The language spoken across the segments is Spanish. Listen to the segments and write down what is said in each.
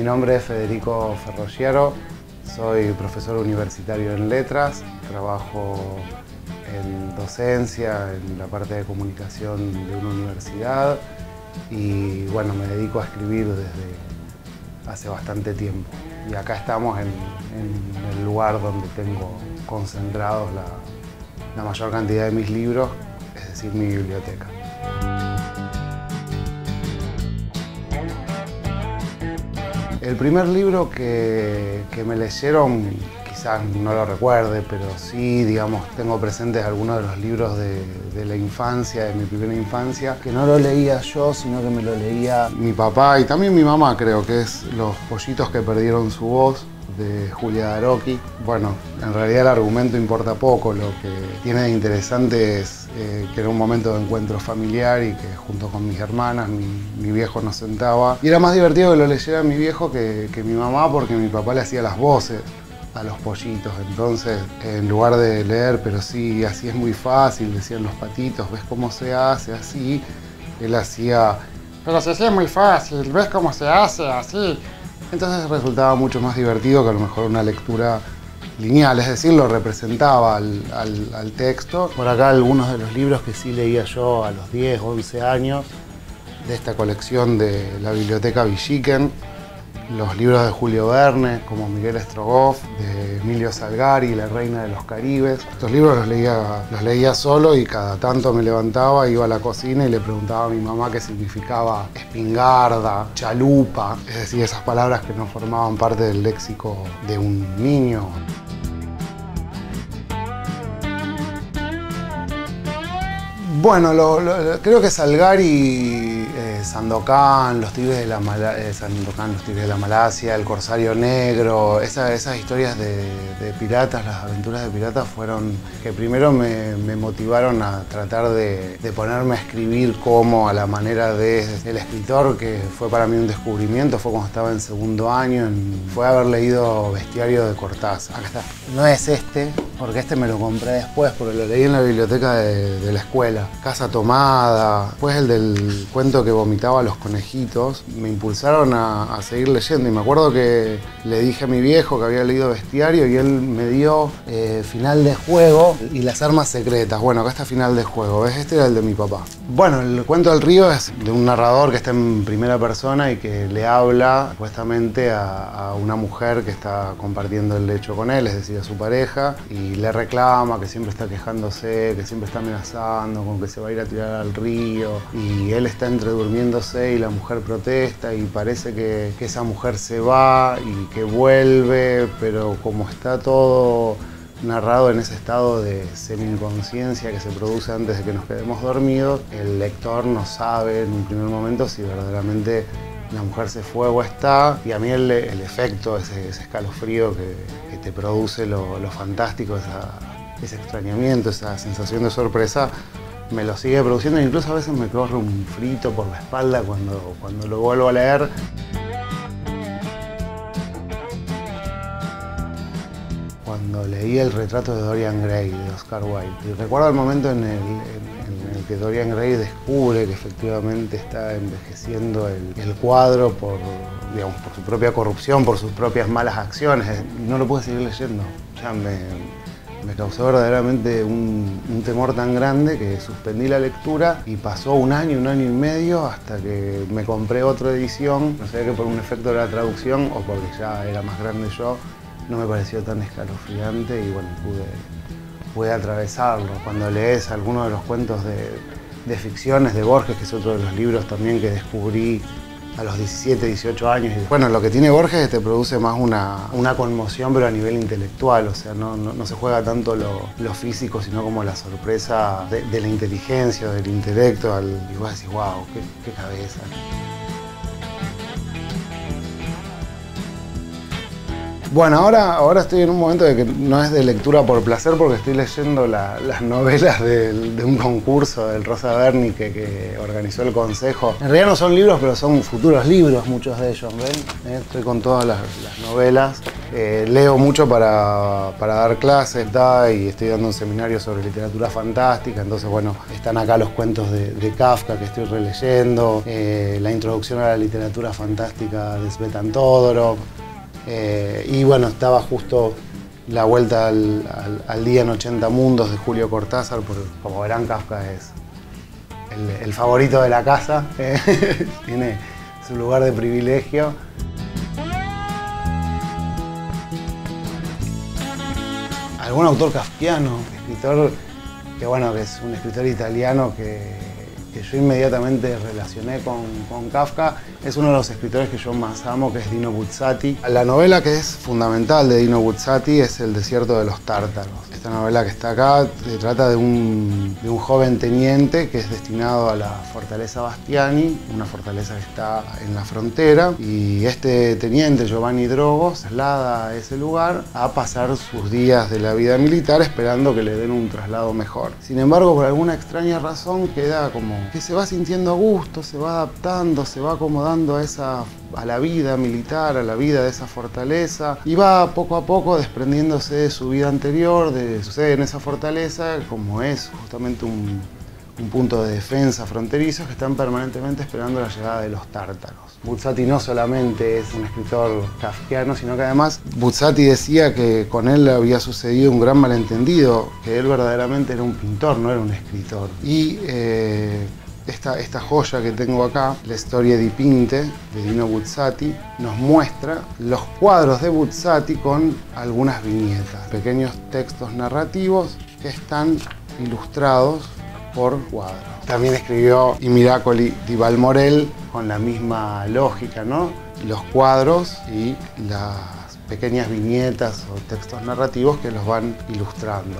nombre es Federico Ferrolliero, soy profesor universitario en letras, trabajo en docencia, en la parte de comunicación de una universidad y bueno, me dedico a escribir desde hace bastante tiempo. Y acá estamos en el lugar donde tengo concentrados la mayor cantidad de mis libros, es decir, mi biblioteca. El primer libro que me leyeron, quizás no lo recuerde, pero sí, digamos, tengo presentes algunos de los libros de la infancia, de mi primera infancia, que no lo leía yo, sino que me lo leía mi papá y también mi mamá, creo que es Los pollitos que perdieron su voz, de Julia Darocchi. Bueno, en realidad el argumento importa poco, lo que tiene de interesante es que era un momento de encuentro familiar y que junto con mis hermanas, mi viejo nos sentaba. Y era más divertido que lo leyera mi viejo que mi mamá, porque mi papá le hacía las voces a los pollitos. Entonces, en lugar de leer, pero sí, así es muy fácil, decían los patitos, ¿ves cómo se hace así? Él hacía, pero si así es muy fácil, ¿ves cómo se hace así? Entonces resultaba mucho más divertido que a lo mejor una lectura lineal, es decir, lo representaba al texto. Por acá algunos de los libros que sí leía yo a los 10, 11 años, de esta colección de la Biblioteca Villiquen, los libros de Julio Verne, como Miguel Strogoff, de Emilio Salgari, La Reina de los Caribes. Estos libros los leía solo y cada tanto me levantaba, iba a la cocina y le preguntaba a mi mamá qué significaba espingarda, chalupa, es decir, esas palabras que no formaban parte del léxico de un niño. Bueno, creo que Salgari, Sandokan, los Tigres de la Malasia, El Corsario Negro, esas historias de piratas, las aventuras de piratas fueron que primero me motivaron a tratar de ponerme a escribir como a la manera del escritor, que fue para mí un descubrimiento, fue cuando estaba en segundo año, fue haber leído Bestiario de Cortázar. Acá está. No es este, porque este me lo compré después, porque lo leí en la biblioteca de la escuela. Casa Tomada, después el del cuento que vomitaba a los conejitos, me impulsaron a seguir leyendo y me acuerdo que le dije a mi viejo que había leído Bestiario y él me dio Final de Juego y Las Armas Secretas. Bueno, acá está Final de Juego, ¿ves? Este era el de mi papá. Bueno, el cuento del río es de un narrador que está en primera persona y que le habla supuestamente a una mujer que está compartiendo el lecho con él, es decir, a su pareja, y le reclama que siempre está quejándose, que siempre está amenazando con que se va a ir a tirar al río, y él está entre durmiéndose y la mujer protesta y parece que esa mujer se va y que vuelve, pero como está todo narrado en ese estado de semi-inconsciencia que se produce antes de que nos quedemos dormidos, el lector no sabe en un primer momento si verdaderamente la mujer se fue o está, y a mí el efecto, ese escalofrío que te produce lo fantástico, ese extrañamiento, esa sensación de sorpresa, me lo sigue produciendo, e incluso a veces me corre un frito por la espalda cuando lo vuelvo a leer. Cuando leí El retrato de Dorian Gray de Oscar Wilde, y recuerdo el momento en el que Dorian Gray descubre que efectivamente está envejeciendo el cuadro por su propia corrupción, por sus propias malas acciones, y no lo pude seguir leyendo. Ya me causó verdaderamente un temor tan grande que suspendí la lectura y pasó un año y medio hasta que me compré otra edición. No sé que por un efecto de la traducción o porque ya era más grande yo, no me pareció tan escalofriante y bueno, pude atravesarlo. Cuando lees algunos de los cuentos de ficciones de Borges, que es otro de los libros también que descubrí a los 17, 18 años. Bueno, lo que tiene Borges es que te produce más una conmoción, pero a nivel intelectual, o sea, no se juega tanto lo físico, sino como la sorpresa de la inteligencia, del intelecto, y vos decís, wow, qué cabeza. Bueno, ahora estoy en un momento de que no es de lectura por placer porque estoy leyendo las novelas de un concurso del Rosa Berni que organizó el Consejo. En realidad no son libros, pero son futuros libros, muchos de ellos, ¿ven? Estoy con todas las novelas. Leo mucho para dar clases, y estoy dando un seminario sobre literatura fantástica, entonces bueno, están acá los cuentos de Kafka que estoy releyendo, la introducción a la literatura fantástica de Tzvetan Todorov. Y bueno, estaba justo la vuelta al día en 80 mundos de Julio Cortázar, porque como verán Kafka es el favorito de la casa, tiene su lugar de privilegio. Algún autor kafkiano, escritor que bueno, que es un escritor italiano que yo inmediatamente relacioné con Kafka, es uno de los escritores que yo más amo, que es Dino Buzzati. La novela que es fundamental de Dino Buzzati es El desierto de los tártaros. Esta novela que está acá trata de un joven teniente que es destinado a la fortaleza Bastiani, una fortaleza que está en la frontera, y este teniente, Giovanni Drogo, se traslada a ese lugar a pasar sus días de la vida militar esperando que le den un traslado mejor. Sin embargo, por alguna extraña razón queda como que se va sintiendo a gusto, se va adaptando, se va acomodando a la vida militar, a la vida de esa fortaleza, y va poco a poco desprendiéndose de su vida anterior, de su sede en esa fortaleza, como es justamente un punto de defensa fronterizo, que están permanentemente esperando la llegada de los tártaros. Buzzati no solamente es un escritor kafkiano, sino que además Buzzati decía que con él había sucedido un gran malentendido, que él verdaderamente era un pintor, no era un escritor. Y esta joya que tengo acá, La Storia di Pinte, de Dino Buzzati, nos muestra los cuadros de Buzzati con algunas viñetas, pequeños textos narrativos que están ilustrados por cuadros. También escribió I Miracoli di Balmorel con la misma lógica, ¿no? Los cuadros y las pequeñas viñetas o textos narrativos que los van ilustrando.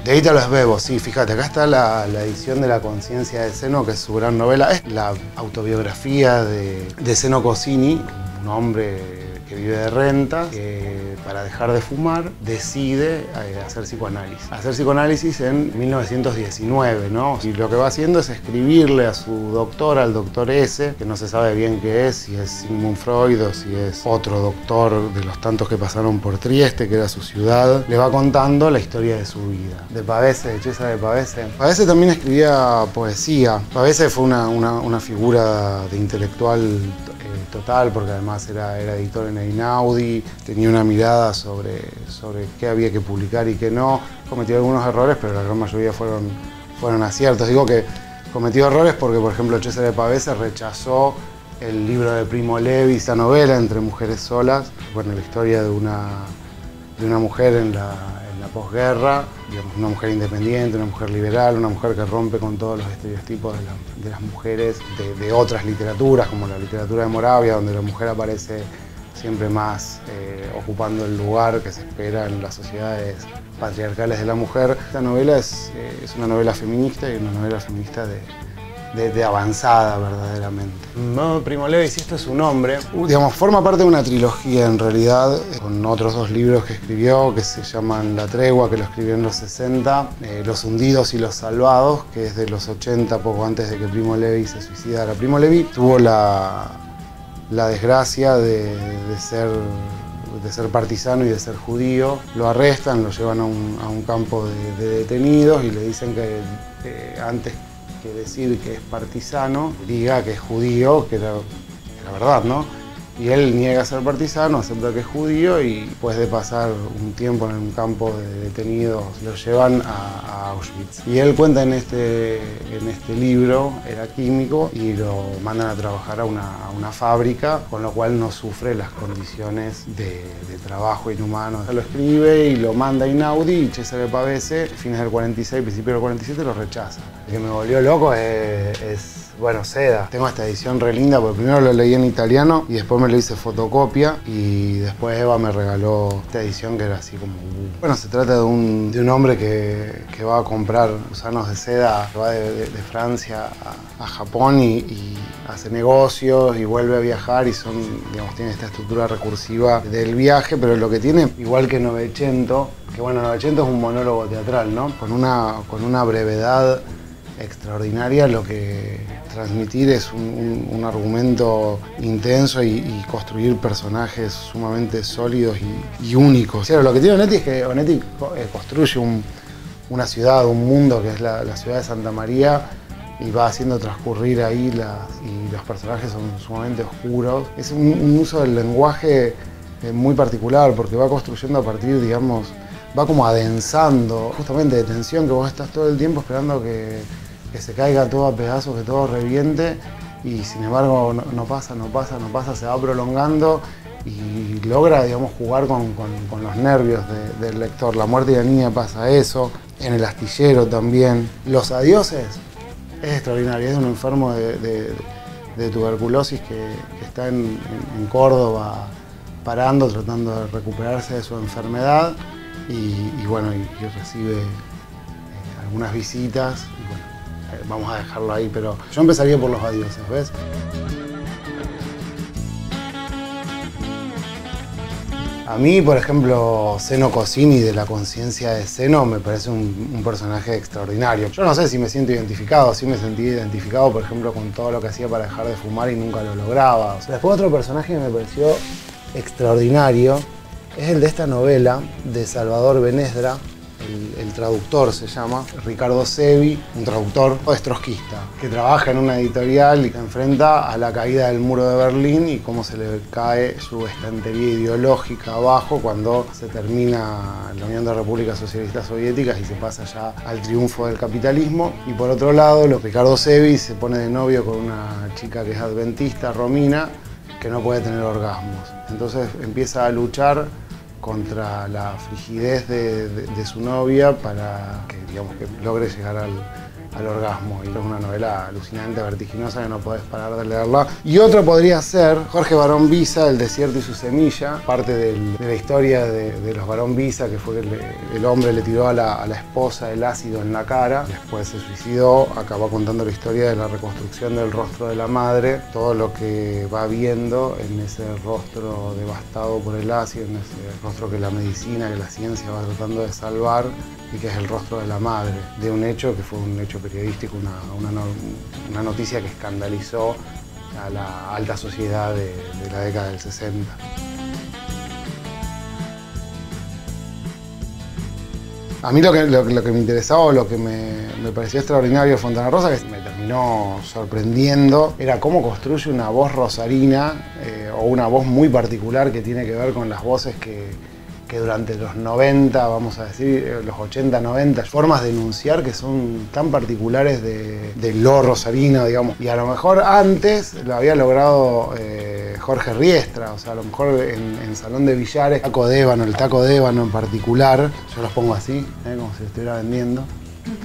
De Italo Svevo, sí, fíjate, acá está la edición de La conciencia de Zeno, que es su gran novela. Es la autobiografía de Zeno Cossini, un hombre que vive de rentas, que para dejar de fumar decide hacer psicoanálisis. Hacer psicoanálisis en 1919, ¿no? Y lo que va haciendo es escribirle a su doctor, al doctor S, que no se sabe bien qué es, si es Sigmund Freud o si es otro doctor de los tantos que pasaron por Trieste, que era su ciudad. Le va contando la historia de su vida. De Pavese, de Cesare Pavese. Pavese también escribía poesía. Pavese fue una figura de intelectual total, porque además era editor en Einaudi, tenía una mirada sobre qué había que publicar y qué no. Cometió algunos errores, pero la gran mayoría fueron aciertos. Digo que cometió errores porque, por ejemplo, Cesare Pavese rechazó el libro de Primo Levi, esta novela Entre mujeres solas, bueno, la historia de una mujer en la posguerra, digamos, una mujer independiente, una mujer liberal, una mujer que rompe con todos los estereotipos de las mujeres de otras literaturas, como la literatura de Moravia, donde la mujer aparece siempre más ocupando el lugar que se espera en las sociedades patriarcales de la mujer. Esta novela es una novela feminista y una novela feminista de avanzada verdaderamente. Primo Levi, si esto es su nombre, digamos, forma parte de una trilogía en realidad, con otros dos libros que escribió, que se llaman La Tregua, que lo escribió en los 60, Los hundidos y los salvados, que es de los 80, poco antes de que Primo Levi se suicidara. Primo Levi tuvo la desgracia de ser partisano y de ser judío. Lo arrestan, lo llevan a un campo de detenidos y le dicen que antes que decir que es partisano, diga que es judío, que era verdad, ¿no? Y él niega ser partisano, acepta que es judío y después de pasar un tiempo en un campo de detenidos lo llevan a Auschwitz. Y él cuenta en este libro, era químico y lo mandan a trabajar a una fábrica, con lo cual no sufre las condiciones de trabajo inhumano. Lo escribe y lo manda a Einaudi y Cesare Pavese, fines del 46, principios del 47, lo rechaza. Lo que me volvió loco es bueno, Seda. Tengo esta edición re linda porque primero lo leí en italiano y después me lo hice fotocopia y después Eva me regaló esta edición que era así como... Bueno, se trata de un hombre que va a comprar gusanos de seda, va de Francia a Japón y hace negocios y vuelve a viajar y son, digamos, tiene esta estructura recursiva del viaje, pero lo que tiene, igual que Novecento, que bueno, Novecento es un monólogo teatral, ¿no? Con una brevedad extraordinaria, lo que transmitir es un argumento intenso y construir personajes sumamente sólidos y únicos. Claro, lo que tiene Onetti es que Onetti construye una ciudad, un mundo que es la ciudad de Santa María y va haciendo transcurrir ahí y los personajes son sumamente oscuros. Es un uso del lenguaje muy particular porque va construyendo a partir, digamos, va como adensando, justamente de tensión, que vos estás todo el tiempo esperando que se caiga todo a pedazos, que todo reviente y sin embargo no pasa, se va prolongando y logra, digamos, jugar con los nervios del lector. La muerte de la niña pasa eso, en El astillero también. Los adioses es extraordinario, es un enfermo de tuberculosis que está en Córdoba parando, tratando de recuperarse de su enfermedad y bueno, y recibe algunas visitas y bueno, vamos a dejarlo ahí, pero yo empezaría por los adioses, ¿ves? A mí, por ejemplo, Zeno Cossini de La conciencia de Zeno me parece un personaje extraordinario. Yo no sé si me siento identificado, sí me sentí identificado, por ejemplo, con todo lo que hacía para dejar de fumar y nunca lo lograba. Después otro personaje que me pareció extraordinario es el de esta novela de Salvador Benedra, el traductor se llama, Ricardo Sevi, un traductor trotskista, que trabaja en una editorial y se enfrenta a la caída del muro de Berlín y cómo se le cae su estantería ideológica abajo cuando se termina la Unión de Repúblicas Socialistas Soviéticas y se pasa ya al triunfo del capitalismo. Y por otro lado, Ricardo Sevi se pone de novio con una chica que es adventista, Romina, que no puede tener orgasmos. Entonces empieza a luchar contra la frigidez de su novia para que, digamos, que logre llegar al orgasmo. Y es una novela alucinante, vertiginosa, que no podés parar de leerla. Y otro podría ser Jorge Barón Visa, El desierto y su semilla, parte de la historia de los Barón Visa, que fue que el hombre le tiró a la esposa el ácido en la cara, después se suicidó, acaba contando la historia de la reconstrucción del rostro de la madre, todo lo que va viendo en ese rostro devastado por el ácido, en ese rostro que la medicina, que la ciencia va tratando de salvar, y que es el rostro de la madre, de un hecho que fue un hecho periodístico, una noticia que escandalizó a la alta sociedad de la década del 60. A mí lo que me interesaba o lo que me pareció extraordinario de Fontana Rosa, que me terminó sorprendiendo, era cómo construye una voz rosarina o una voz muy particular que tiene que ver con las voces que durante los 90, vamos a decir, los 80, 90, formas de enunciar que son tan particulares de lo rosarino, digamos. Y a lo mejor antes lo había logrado Jorge Riestra, o sea, a lo mejor en Salón de Billares, el taco de ébano en particular, yo los pongo así, como si lo estuviera vendiendo.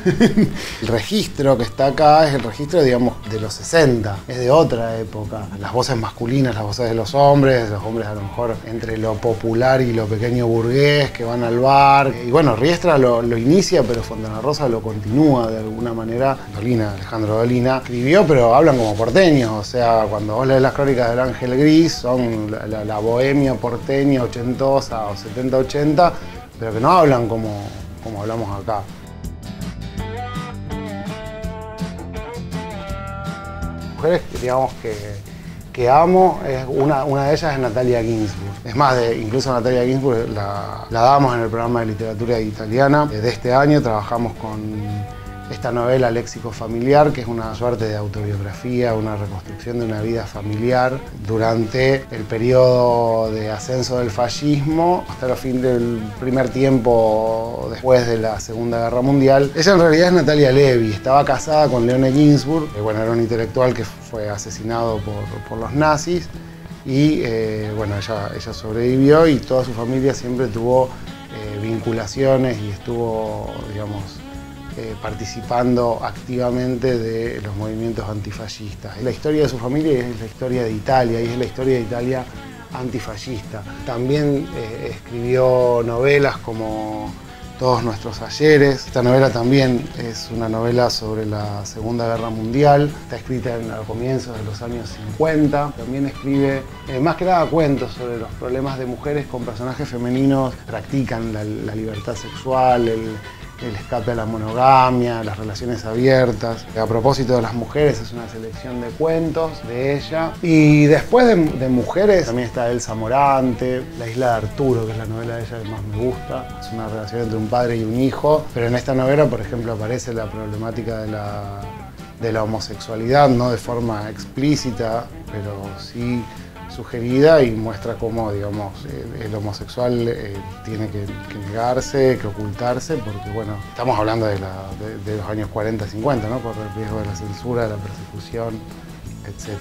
El registro que está acá es el registro, digamos, de los 60, es de otra época. Las voces masculinas, las voces de los hombres a lo mejor entre lo popular y lo pequeño burgués que van al bar. Y bueno, Riestra lo inicia, pero Fontana Rosa lo continúa de alguna manera. Alejandro Dolina escribió, pero hablan como porteños, o sea, cuando vos lees las crónicas del Ángel Gris, son la bohemia porteña ochentosa o 70-80, pero que no hablan como hablamos acá. Mujeres, digamos, que amo, una de ellas es Natalia Ginzburg. Es más, incluso Natalia Ginzburg la damos en el programa de literatura italiana de este año. Trabajamos con esta novela Léxico Familiar, que es una suerte de autobiografía, una reconstrucción de una vida familiar durante el periodo de ascenso del fascismo hasta el fin del primer tiempo después de la Segunda Guerra Mundial. Ella en realidad es Natalia Levi, estaba casada con Leone Ginzburg, que bueno, era un intelectual que fue asesinado por los nazis y bueno, ella sobrevivió y toda su familia siempre tuvo vinculaciones y estuvo, digamos, participando activamente de los movimientos antifascistas. La historia de su familia es la historia de Italia, y es la historia de Italia antifascista. También escribió novelas como Todos nuestros ayeres. Esta novela también es una novela sobre la Segunda Guerra Mundial. Está escrita a comienzos de los años 50. También escribe más que nada cuentos sobre los problemas de mujeres con personajes femeninos que practican la libertad sexual, el escape a la monogamia, las relaciones abiertas. A propósito de las mujeres, es una selección de cuentos de ella. Y después de mujeres también está Elsa Morante, La isla de Arturo, que es la novela de ella que más me gusta. Es una relación entre un padre y un hijo, pero en esta novela, por ejemplo, aparece la problemática de la homosexualidad, no de forma explícita, pero sí sugerida, y muestra cómo, digamos, el homosexual tiene que negarse, que ocultarse, porque bueno, estamos hablando de los años 40-50, ¿no? Por el riesgo de la censura, de la persecución, etc.